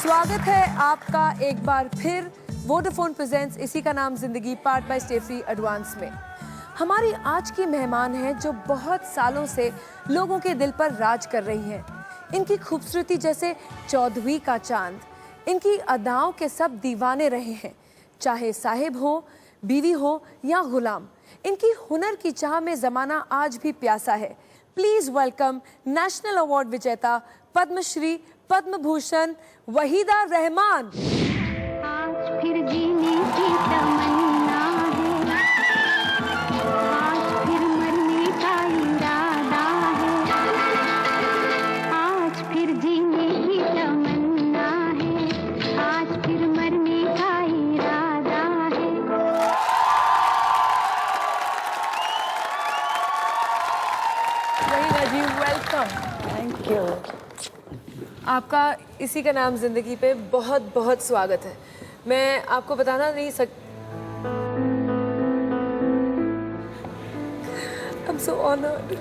स्वागत है आपका एक बार फिर वोडाफोन प्रेजेंट्स इसी का नाम जिंदगी part by stay free advance में। हमारी आज की मेहमान हैं जो बहुत सालों से लोगों के दिल पर राज कर रही हैं। इनकी खूबसूरती जैसे चौदहवीं का चांद, इनकी अदाओं के सब दीवाने रहे हैं, चाहे साहिब हो, बीवी हो या गुलाम। इनकी हुनर की चाह में जमाना आज भी प्यासा है। प्लीज वेलकम नेशनल अवार्ड विजेता, पद्मश्री, पद्म भूषण वहीदा रहमान। आज फिर जीने की तमन्ना है, आज फिर मरने का इरादा है, आज फिर जीने की तमन्ना है, आज फिर मरने का इरादा है। वहीदा जी वेलकम। Thank you. आपका इसी का नाम जिंदगी पे बहुत बहुत स्वागत है। मैं आपको बताना नहीं I'm so honored.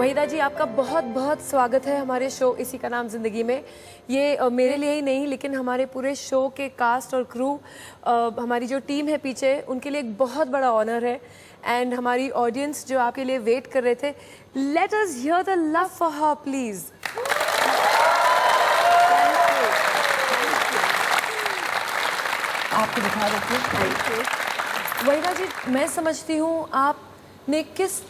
वहीदा जी आपका बहुत बहुत स्वागत है हमारे शो इसी का नाम जिंदगी में। ये मेरे लिए ही नहीं लेकिन हमारे पूरे शो के कास्ट और क्रू, हमारी जो टीम है पीछे, उनके लिए एक बहुत बड़ा ऑनर है। एंड हमारी ऑडियंस जो आपके लिए वेट कर रहे थे, let us here the love for her please. आपको दिखा देती हूँ। वहीदा जी मैं समझती हूँ आपने किस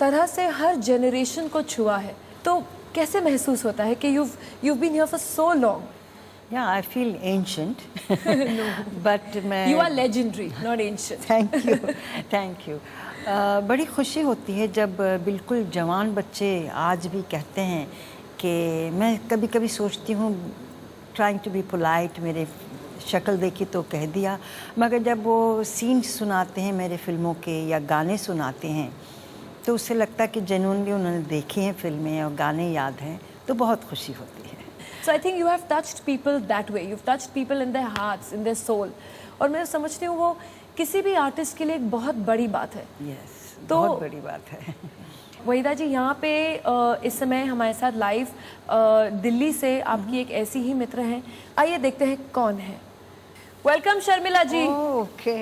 तरह से हर जनरेशन को छुआ है, तो कैसे महसूस होता है कि you've been here for so long? Yeah, I feel ancient. But मैं You are legendary, not ancient. Thank you. बड़ी खुशी होती है जब बिल्कुल जवान बच्चे आज भी कहते हैं कि मैं कभी कभी सोचती हूँ ट्राइंग टू बी पोलाइट, मेरे शक्ल देखी तो कह दिया, मगर जब वो सीन सुनाते हैं मेरे फिल्मों के या गाने सुनाते हैं तो उससे लगता है कि जेन्युइनली उन्होंने देखी हैं फिल्में और गाने याद हैं, तो बहुत खुशी होती है। So I think you have touched people that way. You've touched people in their hearts, in their soul. और मैं समझती हूँ वो किसी भी आर्टिस्ट के लिए एक बहुत बड़ी बात है। Yes, तो बहुत बड़ी बात है। वहीदा जी यहाँ पे इस समय हमारे साथ लाइव दिल्ली से आपकी एक ऐसी ही मित्र हैं। आइए देखते हैं कौन है। वेलकम शर्मिला जी। ओके।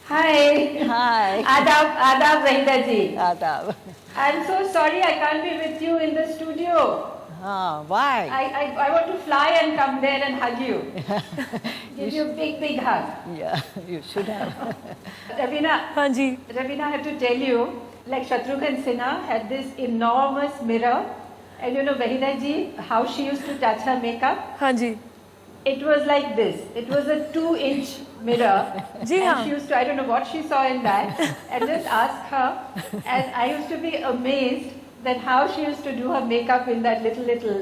Hi. हाय। Adab Wahida ji. आदाब। I'm so sorry I can't be with you in the studio. हाँ, why? I want to fly and come there and hug you. Give you a big hug. Yeah, you should have. Ravina, हाँ जी। Ravina, I have to tell you, like Shatrughan Sinha had this enormous mirror, and you know Wahida ji, how she used to touch her makeup? हाँ जी। It was like this. It was a 2-inch mirror. जी हाँ। And she used to, I don't know what she saw in that, and just ask her. And I used to be amazed that how she used to do her makeup in that little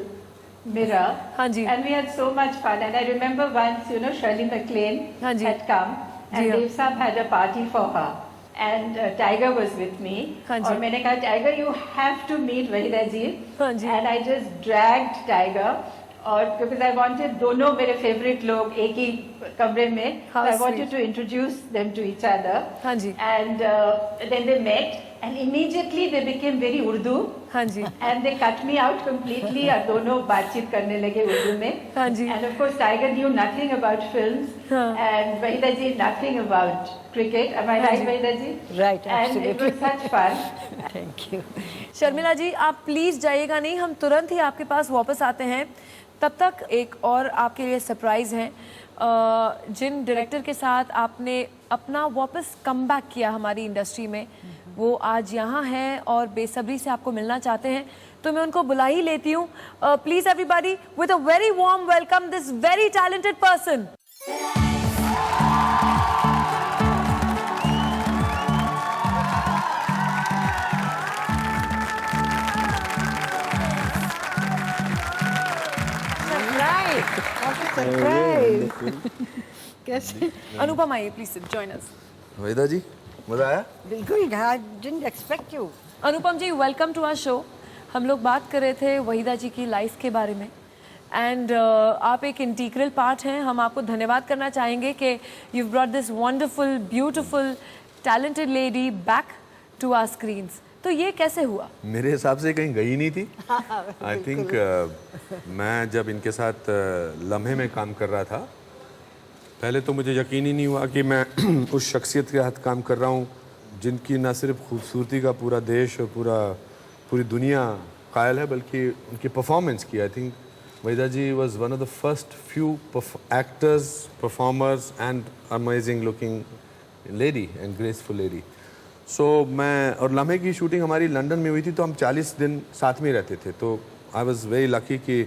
mirror. हाँ जी। And we had so much fun. And I remember once, you know, Shirley MacLaine हाँ जी। had come, and जी हाँ। Dev Saab had a party for her. And Tiger was with me. हाँ जी। और मैंने कहा, Tiger, you have to meet Wahida ji. हाँ जी। And I just dragged Tiger. और because I wanted दोनों मेरे favorite लोग एक ही कमरे में, How so I wanted sweet. to introduce them to each other. हाँ जी। And then they met, and immediately they became very Urdu. हाँ जी। And they cut me out completely. और दोनों बातचीत करने लगे उर्दू में. हाँ जी। And of course Tiger knew nothing about films. हाँ। And Wahida ji nothing about cricket. Am I हाँ right, ji. Wahida ji? Right, And it was absolutely. such fun. Thank you. Sharmila जी आप प्लीज जाइएगा नहीं, हम तुरंत ही आपके पास वापस आते हैं। तब तक एक और आपके लिए सरप्राइज है। जिन डायरेक्टर के साथ आपने अपना वापस कम बैक किया हमारी इंडस्ट्री में, वो आज यहाँ हैं और बेसब्री से आपको मिलना चाहते हैं, तो मैं उनको बुला ही लेती हूँ। Please everybody with a very warm welcome this very talented person. Surprise. कैसे? अनुपम आइए please join us. Waheeda ji मजा आया? बिल्कुल, I didn't expect you. Anupam ji welcome to our show. हम लोग बात कर रहे थे वहीदा जी की लाइफ के बारे में। एंड आप एक इंटीग्रल पार्ट हैं. हम आपको धन्यवाद करना चाहेंगे कि you brought this wonderful, beautiful, talented lady back to our screens. तो ये कैसे हुआ? मेरे हिसाब से कहीं गई नहीं थी. आई थिंक मैं जब इनके साथ लम्हे में काम कर रहा था, पहले तो मुझे यकीन ही नहीं हुआ कि मैं उस शख्सियत के साथ काम कर रहा हूँ जिनकी न सिर्फ खूबसूरती का पूरा देश और पूरी दुनिया कायल है, बल्कि उनकी परफॉर्मेंस की. I think Waheeda ji was one of the first few actors, performers and amazing looking lady and graceful lady. So मैं और लम्हे की शूटिंग हमारी लंदन में हुई थी, तो हम 40 दिन साथ में रहते थे. तो आई वॉज वेरी लकी कि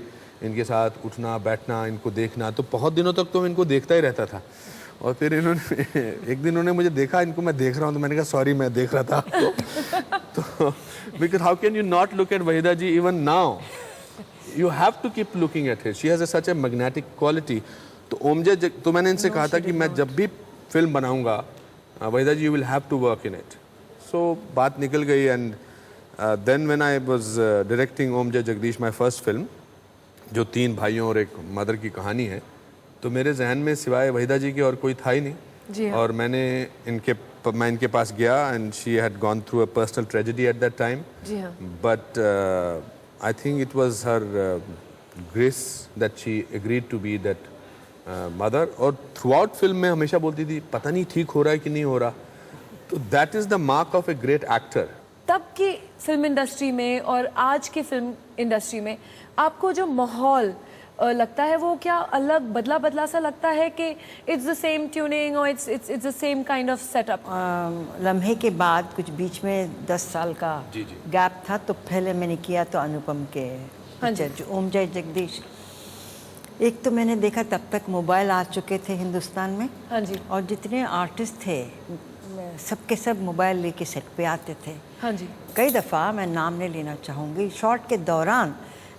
इनके साथ उठना बैठना, इनको देखना. तो बहुत दिनों तक तो मैं इनको देखता ही रहता था. और फिर इन्होंने एक दिन उन्होंने मुझे देखा, इनको मैं देख रहा हूँ, तो मैंने कहा सॉरी मैं देख रहा था आपको. तो because how can you not look at Waheeda ji even now? You have to keep looking at her. She has such a magnetic quality. तो ओमजे तो मैंने इनसे कहा था कि मैं जब भी फिल्म बनाऊंगा Waheeda ji you will have to work in it. So बात निकल गई. And then when I was directing Om Jai Jagdish, my first film, जो 3 भाइयों और एक मदर की कहानी है, तो मेरे जहन में सिवाय वहीदा जी के और कोई था ही नहीं. जी हाँ. और मैं इनके पास गया and she had gone through a personal tragedy at that time. जी हाँ. But I think it was her grace that she agreed to be that mother. और थ्रू आउट फिल्म में हमेशा बोलती थी पता नहीं ठीक हो रहा है कि नहीं हो रहा. तो that is the mark of a great actor. तब की फिल्म इंडस्ट्री में और आज की फिल्म इंडस्ट्री में आपको जो माहौल लगता है वो क्या अलग बदला सा लगता है कि इट्स द सेम ट्यूनिंग और it's the same kind of setup? लम्हे के बाद कुछ बीच में 10 साल का गैप था. तो पहले मैंने किया तो अनुपम के जो ओमजे जगदीश. एक तो मैंने देखा तब तक मोबाइल आ चुके थे हिंदुस्तान में. हाँ जी. और जितने आर्टिस्ट थे सबके सब मोबाइल लेके सेट पे आते थे. हाँ जी. कई दफ़ा, मैं नाम नहीं लेना चाहूँगी, शॉट के दौरान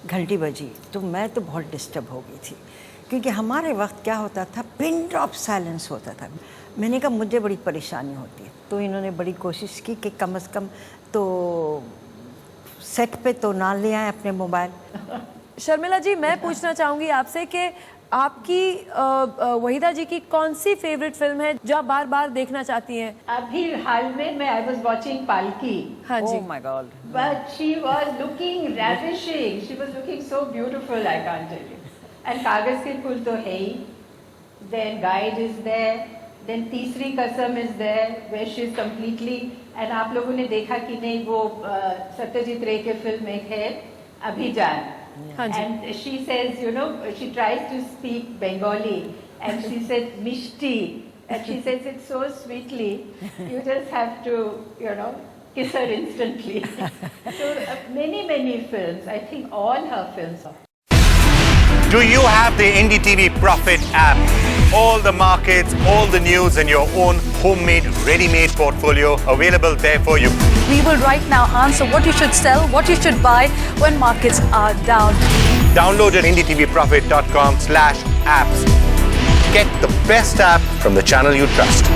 घंटी बजी तो मैं तो बहुत डिस्टर्ब हो गई थी. क्योंकि हमारे वक्त क्या होता था, पिन ड्रॉप साइलेंस होता था. मैंने कहा मुझे बड़ी परेशानी होती है. तो इन्होंने बड़ी कोशिश की कि कम से कम तो सेट पे तो ना ले आए अपने मोबाइल. शर्मिला जी, मैं पूछना चाहूँगी आपसे कि आपकी वहीदा जी की कौन सी फेवरेट फिल्म है जो आप बार बार देखना चाहती हैं? अभी हाल में मैं आई वाज वाचिंग पालकी. हाँ जी. Oh my God. But she was looking ravishing. She was looking so beautiful, I can't tell you. And कागज के फूल तो है ही. Then Guide is there. Then तीसरी कसम is there, where she is completely. And आप लोगों ने देखा कि नहीं वो सत्यजीत रे के फिल्म एक है अभिजान. And she says, you know, she tries to speak Bengali, and she said Mishti, and she says it so sweetly. You just have to, you know, kiss her instantly. So many films. I think all her films are. Do you have the NDTV Profit app? All the markets, all the news and your own homemade, ready-made portfolio available there for you. We will right now answer what you should sell, what you should buy when markets are down. Download at ndtvprofit.com/apps. Get the best app from the channel you trust.